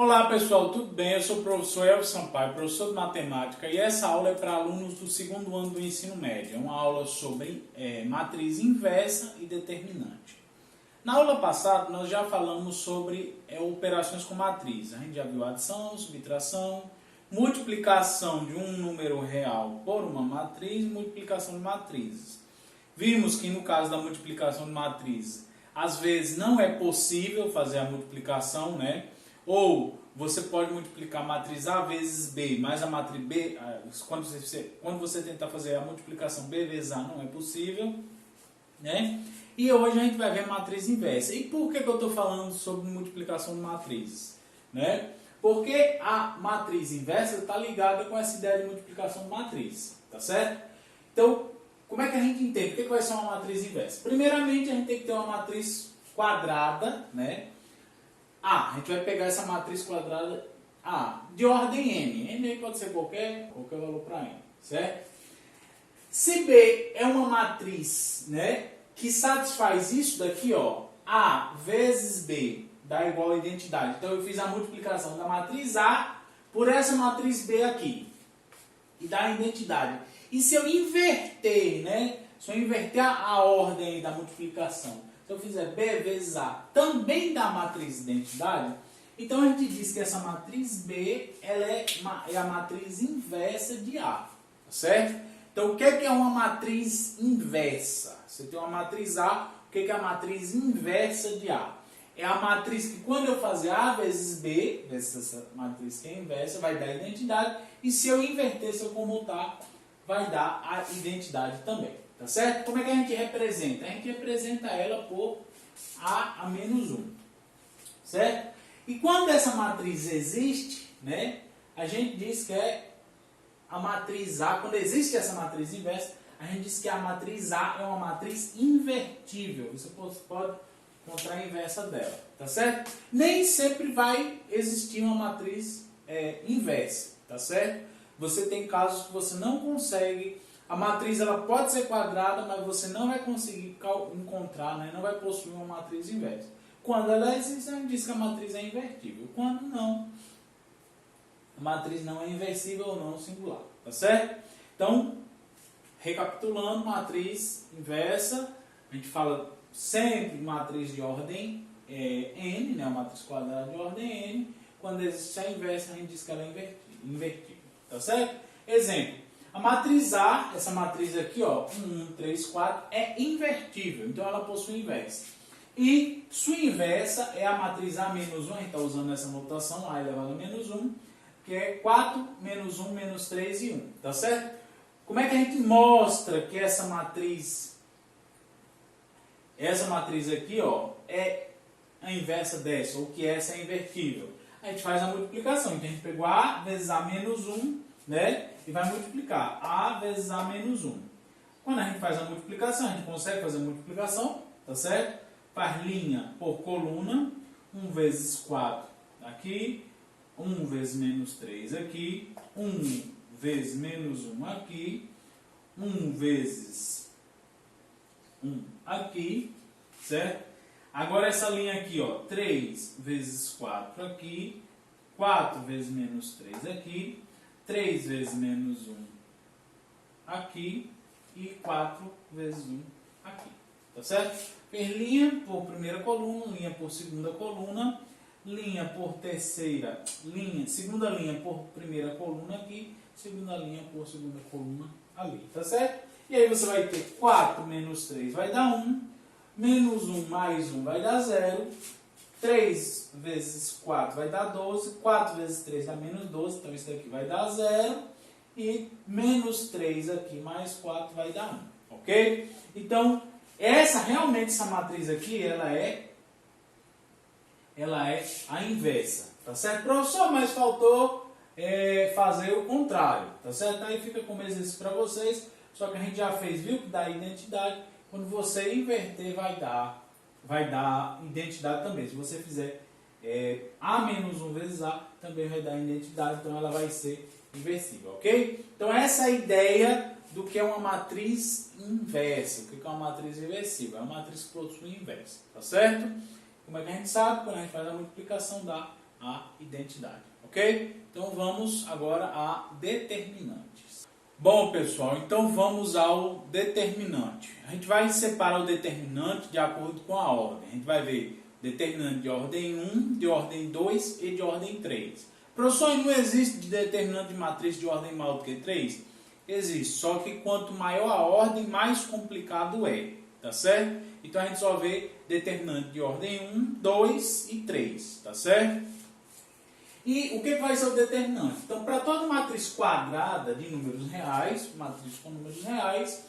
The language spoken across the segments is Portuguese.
Olá pessoal, tudo bem? Eu sou o professor Elvis Sampaio, professor de matemática, e essa aula é para alunos do segundo ano do ensino médio. É uma aula sobre matriz inversa e determinante. Na aula passada nós já falamos sobre operações com matriz. A gente já viu adição, subtração, multiplicação de um número real por uma matriz e multiplicação de matrizes. Vimos que no caso da multiplicação de matrizes, às vezes não é possível fazer a multiplicação, né? Ou você pode multiplicar a matriz A vezes B, mas a matriz B, quando você tentar fazer a multiplicação B vezes A, não é possível, né? E hoje a gente vai ver a matriz inversa. E por que eu estou falando sobre multiplicação de matrizes? Né? Porque a matriz inversa está ligada com essa ideia de multiplicação de matriz, tá certo? Então, como é que a gente entende? O que vai ser uma matriz inversa? Primeiramente, a gente tem que ter uma matriz quadrada, né? A gente vai pegar essa matriz quadrada A, de ordem N. N pode ser qualquer valor para N, certo? Se B é uma matriz, né, que satisfaz isso daqui, ó, A vezes B dá igual a identidade. Então, eu fiz a multiplicação da matriz A por essa matriz B aqui. E dá a identidade. E se eu inverter, né, se eu inverter a ordem da multiplicação, se eu fizer B vezes A também dá matriz identidade, então a gente diz que essa matriz B ela é a matriz inversa de A, tá certo? Então o que é uma matriz inversa? Você tem uma matriz A, o que é a matriz inversa de A? É a matriz que quando eu fazer A vezes B, essa matriz que é inversa, vai dar identidade, e se eu inverter, se eu comutar, vai dar a identidade também. Tá certo? Como é que a gente representa? A gente representa ela por A menos 1. Certo? E quando essa matriz existe, né, a gente diz que é a matriz A. Quando existe essa matriz inversa, a gente diz que a matriz A é uma matriz invertível. Você pode encontrar a inversa dela. Tá certo? Nem sempre vai existir uma matriz inversa. Tá certo? Você tem casos que você não consegue. A matriz ela pode ser quadrada, mas você não vai conseguir encontrar, né? Não vai possuir uma matriz inversa. Quando ela existe, a gente diz que a matriz é invertível. Quando não, a matriz não é inversível ou não singular. Tá certo? Então, recapitulando, matriz inversa, a gente fala sempre matriz de ordem N, né? Uma matriz quadrada de ordem N. Quando existe a inversa, a gente diz que ela é invertível. Tá certo? Exemplo. A matriz A, essa matriz aqui, ó, 1, 3, 4, é invertível, então ela possui inversa. E sua inversa é a matriz A menos 1, a gente está usando essa notação, A elevado a menos 1, que é 4, menos 1, menos 3 e 1, tá certo? Como é que a gente mostra que essa matriz aqui, ó, é a inversa dessa, ou que essa é invertível? A gente faz a multiplicação, então a gente pegou A vezes A menos 1, né? E vai multiplicar A vezes A menos 1. Quando a gente faz a multiplicação, a gente consegue fazer a multiplicação, tá certo? Faz linha por coluna, 1 vezes 4 aqui, 1 vezes menos 3 aqui, 1 vezes menos 1 aqui, 1 vezes 1 aqui, certo? Agora essa linha aqui, ó, 3 vezes 4 aqui, 4 vezes menos 3 aqui, 3 vezes menos 1 aqui e 4 vezes 1 aqui. Tá certo? Fez linha por primeira coluna, linha por segunda coluna, linha por terceira linha, segunda linha por primeira coluna aqui, segunda linha por segunda coluna ali. Tá certo? E aí você vai ter 4 menos 3 vai dar 1, menos 1 mais 1 vai dar 0. 3 vezes 4 vai dar 12, 4 vezes 3 dá menos 12, então isso daqui vai dar 0, e menos 3 aqui mais 4 vai dar 1, ok? Então, realmente essa matriz aqui, ela é a inversa, tá certo? Professor, mas faltou fazer o contrário, tá certo? Aí fica como exercício para vocês, só que a gente já fez, viu, que dá identidade, quando você inverter vai dar identidade também. Se você fizer A menos 1 vezes A, também vai dar identidade, então ela vai ser inversível, ok? Então essa é a ideia do que é uma matriz inversa. O que é uma matriz inversível? É uma matriz que possui inversa, tá certo? Como é que a gente sabe? Quando a gente faz a multiplicação dá a identidade, ok? Então vamos agora a determinantes. Bom, pessoal, então vamos ao determinante. A gente vai separar o determinante de acordo com a ordem. A gente vai ver determinante de ordem 1, de ordem 2 e de ordem 3. Professor, não existe determinante de matriz de ordem maior do que 3? Existe, só que quanto maior a ordem, mais complicado é, tá certo? Então a gente só vê determinante de ordem 1, 2 e 3, tá certo? E o que vai ser o determinante? Então, para toda matriz quadrada de números reais, matriz com números reais,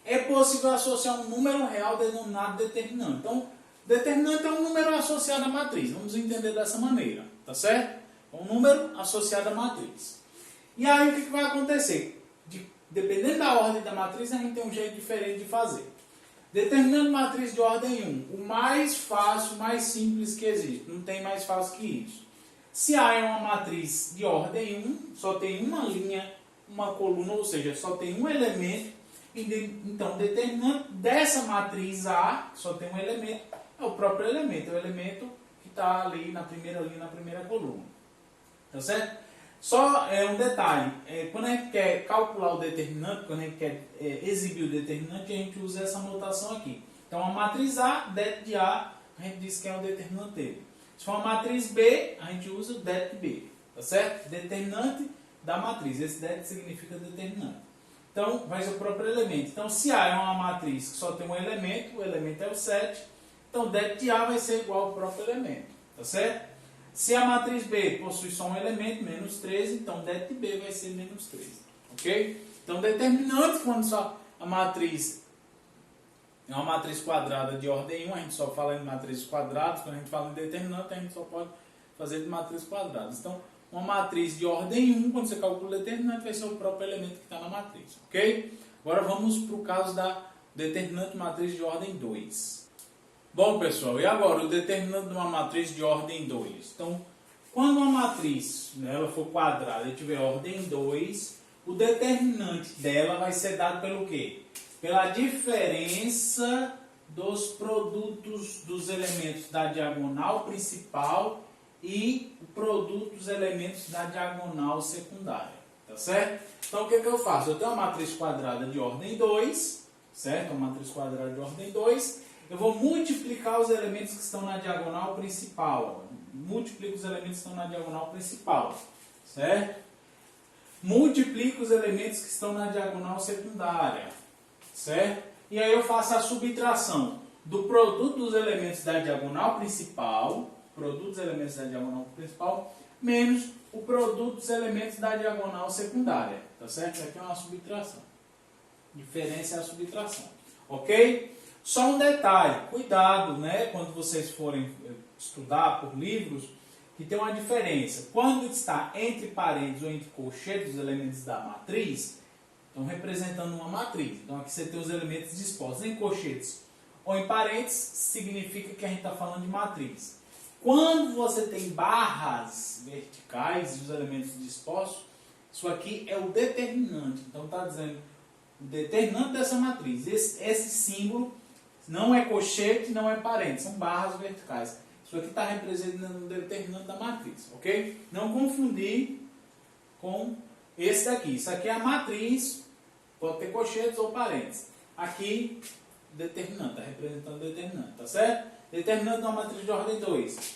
é possível associar um número real denominado determinante. Então, determinante é um número associado à matriz, vamos entender dessa maneira, tá certo? É um número associado à matriz. E aí o que vai acontecer? Dependendo da ordem da matriz, a gente tem um jeito diferente de fazer. Determinando matriz de ordem 1, o mais fácil, mais simples que existe, não tem mais fácil que isso. Se A é uma matriz de ordem 1, só tem uma linha, uma coluna, ou seja, só tem um elemento, então determinante dessa matriz A, que só tem um elemento, é o próprio elemento, é o elemento que está ali na primeira linha, na primeira coluna. Tá certo? Só um detalhe, quando a gente quer calcular o determinante, quando a gente quer exibir o determinante, a gente usa essa notação aqui. Então, a matriz A, det de A, a gente diz que é o determinante dele. Se for uma matriz B, a gente usa o det B, tá certo? Determinante da matriz, esse det significa determinante. Então, vai ser o próprio elemento. Então, se A é uma matriz que só tem um elemento, o elemento é o 7, então det de A vai ser igual ao próprio elemento, tá certo? Se a matriz B possui só um elemento, menos 13, então det de B vai ser menos 13, ok? Então, determinante, quando só a matriz é uma matriz quadrada de ordem 1, a gente só fala em matrizes quadradas. Quando a gente fala em determinante, a gente só pode fazer de matrizes quadradas. Então, uma matriz de ordem 1, quando você calcula o determinante, vai ser o próprio elemento que está na matriz, ok? Agora vamos para o caso da determinante matriz de ordem 2. Bom, pessoal, e agora o determinante de uma matriz de ordem 2? Então, quando uma matriz ela for quadrada e tiver ordem 2, o determinante dela vai ser dado pelo quê? Pela diferença dos produtos dos elementos da diagonal principal e o produto dos elementos da diagonal secundária, tá certo? Então, o que eu faço? Eu tenho uma matriz quadrada de ordem 2, certo? Uma matriz quadrada de ordem 2, eu vou multiplicar os elementos que estão na diagonal principal. Multiplico os elementos que estão na diagonal principal, certo? Multiplico os elementos que estão na diagonal secundária, certo? E aí eu faço a subtração do produto dos elementos da diagonal principal, menos o produto dos elementos da diagonal secundária, tá certo? Isso aqui é uma subtração. Diferença é a subtração, ok? Só um detalhe, cuidado, né? Quando vocês forem estudar por livros, que tem uma diferença. Quando está entre parênteses ou entre colchetes os elementos da matriz, estão representando uma matriz. Então aqui você tem os elementos dispostos em colchetes ou em parênteses, significa que a gente está falando de matriz. Quando você tem barras verticais e os elementos dispostos, isso aqui é o determinante. Então está dizendo o determinante dessa matriz. Esse símbolo não é colchete, não é parênteses, são barras verticais. Isso aqui está representando o determinante da matriz, ok? Não confundir com esse daqui. Isso aqui é a matriz, pode ter colchetes ou parênteses. Aqui, determinante, está representando o determinante, tá certo? Determinante de uma matriz de ordem 2.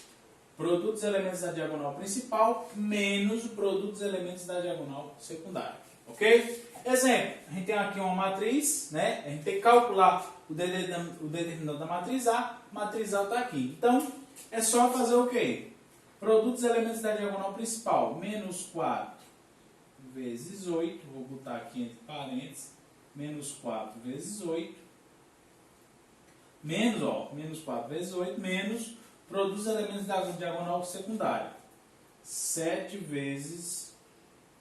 Produto dos elementos da diagonal principal menos o produto dos elementos da diagonal secundária, ok? Exemplo, a gente tem aqui uma matriz, né? A gente tem que calcular o determinante da matriz A está aqui. Então, é só fazer o quê? Produto dos elementos da diagonal principal, menos 4 vezes 8, vou botar aqui entre parênteses, menos 4 vezes 8, menos 4 vezes 8, menos produto dos elementos da diagonal secundária, 7 vezes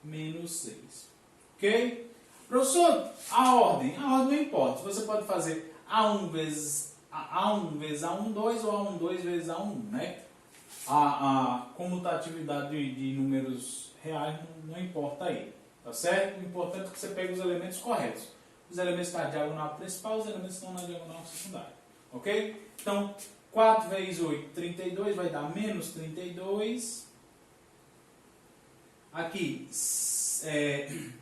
menos 6. Ok? Professor, a ordem não importa. Você pode fazer A1 vezes A1, 2 ou A1, 2 vezes A1, né? A comutatividade de números reais não importa aí, tá certo? O importante é que você pegue os elementos corretos. Os elementos da diagonal principal, os elementos estão na diagonal secundária, ok? Então, 4 vezes 8, 32, vai dar menos 32, aqui, 7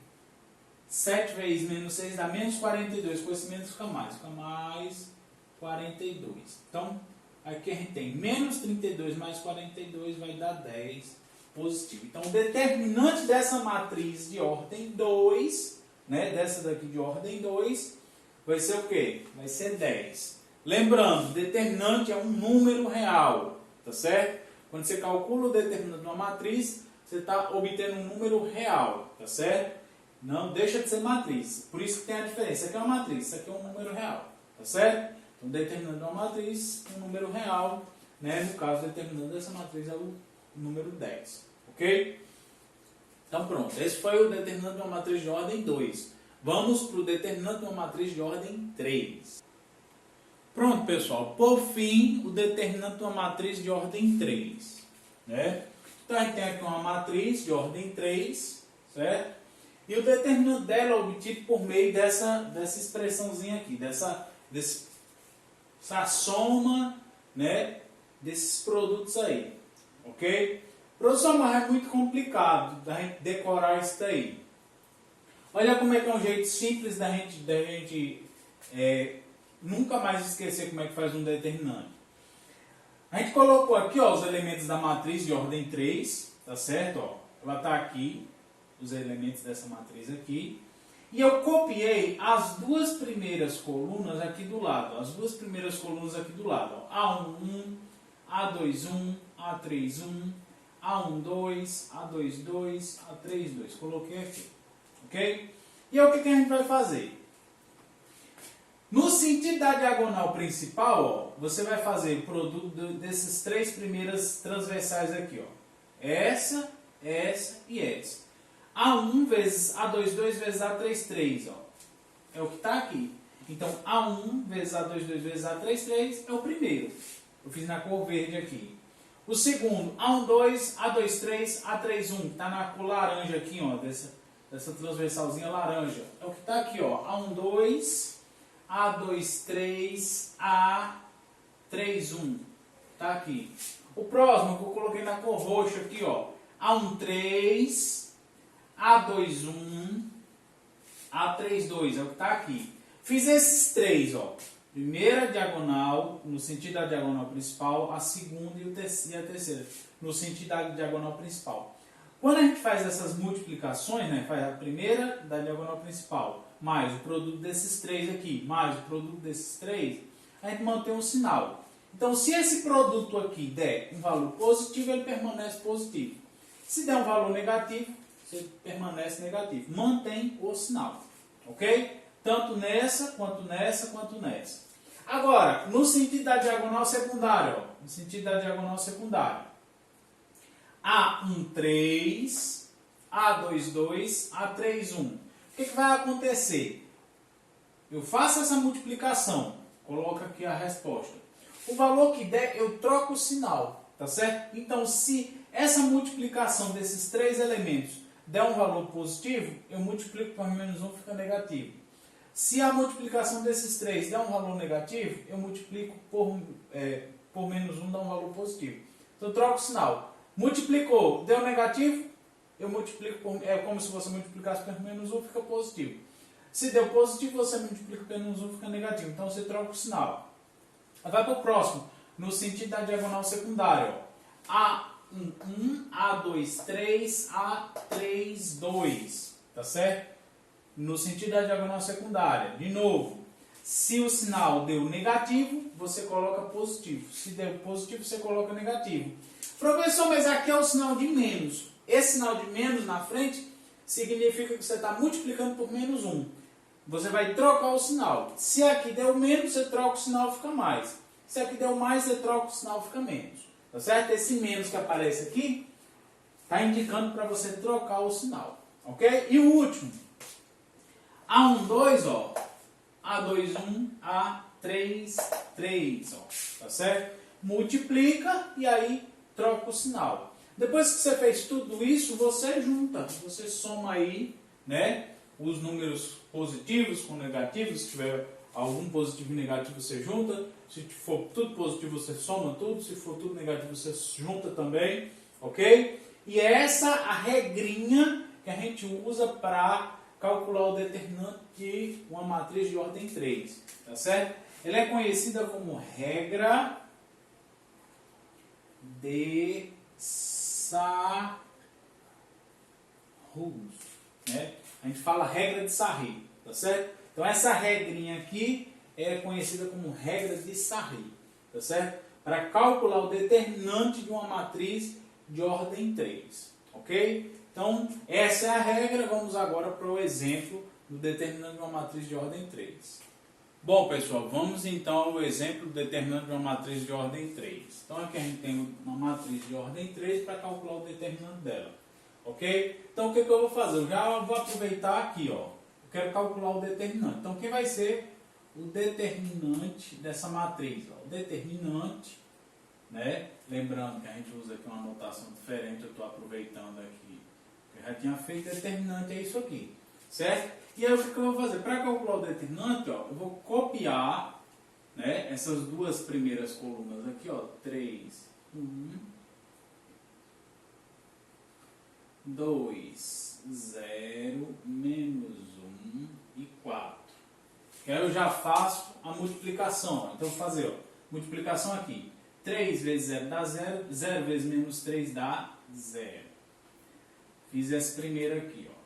vezes menos 6 dá menos 42, com esse menos fica mais 42. Então, aqui a gente tem menos 32 mais 42 vai dar 10 positivo. Então, o determinante dessa matriz de ordem 2, né, dessa daqui de ordem 2, vai ser o quê? Vai ser 10. Lembrando, determinante é um número real, tá certo? Quando você calcula o determinante de uma matriz, você está obtendo um número real, tá certo? Não deixa de ser matriz. Por isso que tem a diferença. Isso aqui é uma matriz, isso aqui é um número real, tá certo? Então, determinante de uma matriz, um número real, né? No caso, o determinante dessa matriz é o número 10, ok? Então, pronto. Esse foi o determinante de uma matriz de ordem 2. Vamos para o determinante de uma matriz de ordem 3. Pronto, pessoal. Por fim, o determinante de uma matriz de ordem 3. Né? Então, a gente tem aqui uma matriz de ordem 3, certo? E o determinante dela é obtido por meio dessa expressãozinha aqui, dessa soma, né, desses produtos aí. Ok? Professor, mas é muito complicado da gente decorar isso daí. Olha como é que é um jeito simples da gente nunca mais esquecer como é que faz um determinante. A gente colocou aqui, ó, os elementos da matriz de ordem 3, tá certo? Ó, ela está aqui, os elementos dessa matriz aqui. E eu copiei as duas primeiras colunas aqui do lado. As duas primeiras colunas aqui do lado. Ó, A11, A21, A31, A12, A22, A32. Coloquei aqui. Ok? E aí o que a gente vai fazer? No sentido da diagonal principal, ó, você vai fazer o produto desses três primeiras transversais aqui. Ó. Essa e essa. A1 vezes A22 vezes A33. Ó, é o que está aqui. Então, A1 vezes A22 vezes A33 é o primeiro. Eu fiz na cor verde aqui. O segundo, A12, A23, A31. Está na cor laranja aqui, ó, dessa transversalzinha laranja. É o que está aqui, ó. A12, A23, A31. Está aqui. O próximo que eu coloquei na cor roxa aqui, ó. A13, A21, A32. É o que está aqui. Fiz esses três, ó. Primeira diagonal, no sentido da diagonal principal. A segunda e a terceira, no sentido da diagonal principal. Quando a gente faz essas multiplicações, né, faz a primeira da diagonal principal, mais o produto desses três aqui, mais o produto desses três, a gente mantém um sinal. Então, se esse produto aqui der um valor positivo, ele permanece positivo. Se der um valor negativo, ele permanece negativo. Mantém o sinal. Ok? Tanto nessa, quanto nessa, quanto nessa. Agora, no sentido da diagonal secundária, ó, no sentido da diagonal secundária, A13, A22, A31. O que vai acontecer? Eu faço essa multiplicação, coloco aqui a resposta. O valor que der, eu troco o sinal, tá certo? Então, se essa multiplicação desses três elementos der um valor positivo, eu multiplico por menos 1, fica negativo. Se a multiplicação desses três der um valor negativo, eu multiplico por menos 1, dá um valor positivo. Então, eu troco o sinal. Multiplicou, deu negativo, eu multiplico por... É como se você multiplicasse por menos 1, fica positivo. Se deu positivo, você multiplica por menos 1, fica negativo. Então, você troca o sinal. Vai para o próximo, no sentido da diagonal secundária. Ó. A11, A23, A32. Tá certo? No sentido da diagonal secundária. De novo, se o sinal deu negativo, você coloca positivo. Se deu positivo, você coloca negativo. Professor, mas aqui é o sinal de menos. Esse sinal de menos na frente significa que você está multiplicando por menos 1. Você vai trocar o sinal. Se aqui deu menos, você troca o sinal, fica mais. Se aqui deu mais, você troca o sinal, fica menos. Tá certo? Esse menos que aparece aqui está indicando para você trocar o sinal. Ok? E o último. A12, ó. A21, A33, ó. Tá certo? Multiplica e aí troca o sinal. Depois que você fez tudo isso, você junta. Você soma aí, né, os números positivos com negativos. Se tiver algum positivo e negativo, você junta. Se for tudo positivo, você soma tudo. Se for tudo negativo, você junta também. Ok? E é essa a regrinha que a gente usa para calcular o determinante de uma matriz de ordem 3, tá certo? Ela é conhecida como regra de Sarrus, né? A gente fala regra de Sarri, tá certo? Então essa regrinha aqui é conhecida como regra de Sarri, tá certo? Para calcular o determinante de uma matriz de ordem 3, ok? Então essa é a regra, vamos agora para o exemplo do determinante de uma matriz de ordem 3. Bom, pessoal, vamos então ao exemplo do determinante de uma matriz de ordem 3. Então aqui a gente tem uma matriz de ordem 3 para calcular o determinante dela. Ok? Então o que eu vou fazer? Eu já vou aproveitar aqui, ó. Eu quero calcular o determinante. Então quem vai ser o determinante dessa matriz? Ó? O determinante, né? Lembrando que a gente usa aqui uma notação diferente, eu estou aproveitando aqui. Eu já tinha feito determinante, é isso aqui. Certo? E aí o que eu vou fazer? Para calcular o determinante, ó, eu vou copiar, né, essas duas primeiras colunas aqui, ó, 3, 1, 2, 0, menos 1 e 4. Que aí eu já faço a multiplicação. Ó. Então eu vou fazer, ó, multiplicação aqui. 3 vezes 0 dá 0, 0 vezes menos 3 dá 0. Fiz essa primeira aqui, ó.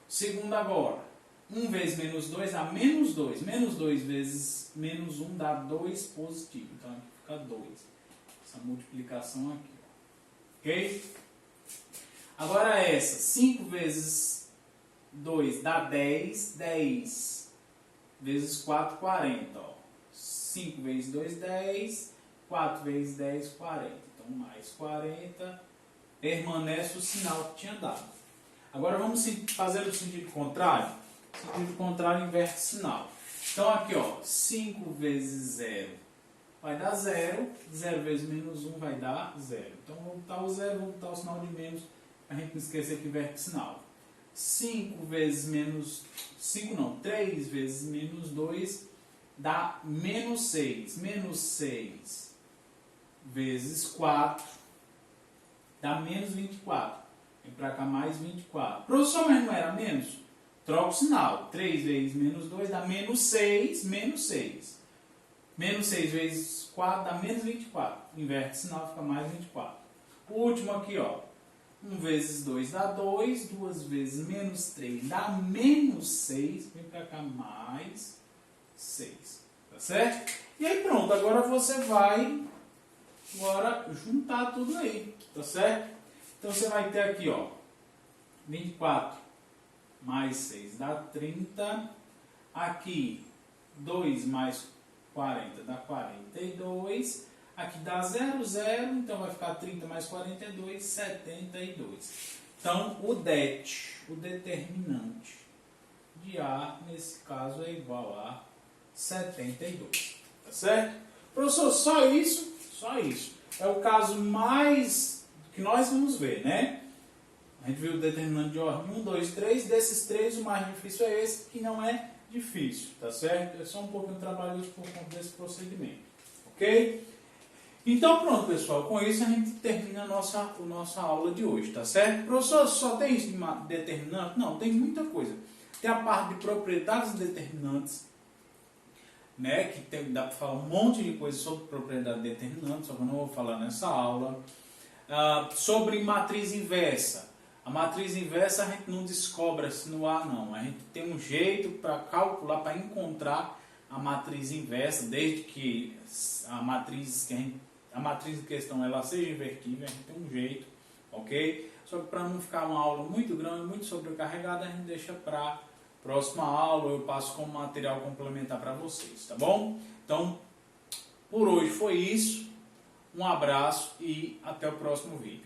Segunda agora, 1 vezes menos 2 dá menos 2. Menos 2 vezes menos 1 dá 2 positivo. Então aqui fica 2. Essa multiplicação aqui. Ó. Ok? Agora essa, 5 vezes 2 dá 10. 10 vezes 4, 40. Ó. 5 vezes 2, 10. 4 vezes 10, 40. Então mais 40. Permanece o sinal que tinha dado. Agora vamos fazer o sentido contrário. O sentido contrário inverte sinal. Então aqui, ó, 5 vezes 0 vai dar 0. 0 vezes menos 1 vai dar 0. Então vou botar o 0, vou botar o sinal de menos, para a gente não esquecer que inverte sinal. 5 vezes menos... 5 não, 3 vezes menos 2 dá menos 6. Menos 6 vezes 4 dá menos 24. Vem para cá mais 24. Professor, mas não era menos? Troca o sinal. 3 vezes menos 2 dá menos 6, menos 6. Menos 6 vezes 4 dá menos 24. Inverte o sinal, fica mais 24. O último aqui, ó. 1 vezes 2 dá 2. 2 vezes menos 3 dá menos 6. Vem para cá mais 6. Tá certo? E aí pronto. Agora você vai juntar tudo aí. Tá certo? Então você vai ter aqui, ó, 24 mais 6 dá 30. Aqui, 2 mais 40 dá 42. Aqui dá 0, 0. Então vai ficar 30 mais 42, 72. Então o det, o determinante de A, nesse caso, é igual a 72. Tá certo? Professor, só isso? Só isso. É o caso mais... que nós vamos ver, né? A gente viu o determinante de ordem 1, 2, 3. Desses 3, o mais difícil é esse, que não é difícil, tá certo? É só um pouquinho trabalhoso por conta desse procedimento, ok? Então pronto, pessoal. Com isso a gente termina a nossa aula de hoje, tá certo? Professor, só tem isso de determinante? Não, tem muita coisa. Tem a parte de propriedades determinantes, né? Que dá para falar um monte de coisa sobre propriedade determinante, só que eu não vou falar nessa aula. Sobre matriz inversa. A matriz inversa a gente não descobre assim no ar, não. A gente tem um jeito para calcular, para encontrar a matriz inversa, desde que a matriz em questão ela seja invertível, a gente tem um jeito, ok? Só que para não ficar uma aula muito grande, muito sobrecarregada, a gente deixa para próxima aula, eu passo como material complementar para vocês, tá bom? Então, por hoje foi isso. Um abraço e até o próximo vídeo.